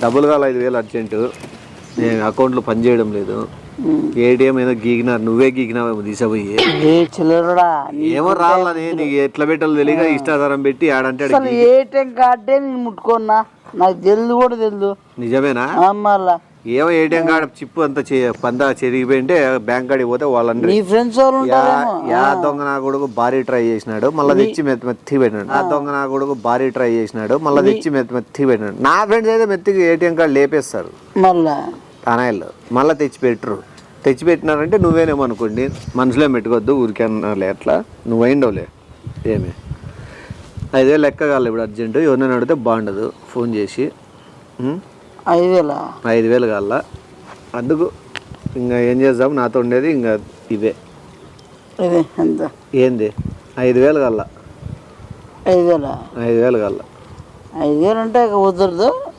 డబ్బులు కావాలి 5,000 అర్జెంటు. నేను అకౌంట్లో పని చేయడం లేదు. ఏటీఎం ఏదో గీకినారు, నువ్వే గీకినావు తీసపోయి. చిల్లరుడా ఏమో రాలని నీకు ఎట్లా పెట్టాలో తెలియక ఇష్టాధారం పెట్టి ఆడంటే అసలు ఏటీఎం కార్డే నేను ముట్టుకున్నా, నాకు తెలుసు కూడా తెలుసు. నిజమేనా? మళ్ళా ఏమో ఏటీఎం కార్డు చిప్పు అంతా పందా చెరిగిపోయింటే బ్యాంక్ కాడికి పోతే వాళ్ళందరూ నీ ఫ్రెండ్స్ వాళ్ళు ఉంటారేమో. యా దొంగ నా కొడుకు భారీ ట్రై చేసినాడు, మళ్ళీ తెచ్చి మెత్తి పెట్టినాడు. ఆ దొంగ నా కొడుకు భారీ ట్రై చేసినాడు, మళ్ళీ తెచ్చి మెత్తి పెట్టినాడు. నా ఫ్రెండ్స్ అయితే మెత్తికి ఏటీఎం కార్డు లేపేస్తారు మళ్ళా తానాయిల్లో, మళ్ళీ తెచ్చి పెట్టినారంటే నువ్వేనేమో అనుకోండి. మనసులో పెట్టుకోవద్దు, ఊరికే అన్నాలే అట్లా. నువ్వు అయిండవులే. ఏమి 5,000 లెక్క కావాలి ఇప్పుడు అర్జెంటు. ఎవరినైనా అడిగితే బాగుండదు. ఫోన్ చేసి 5,000 కావాల. అందుకు ఇంకా ఏం చేద్దాం, నాతో ఉండేది ఇంకా ఇవే. ఏంది 5,000 కావాల. 5,000 5,000 కావాల. 5,000 అంటే కుదరదు.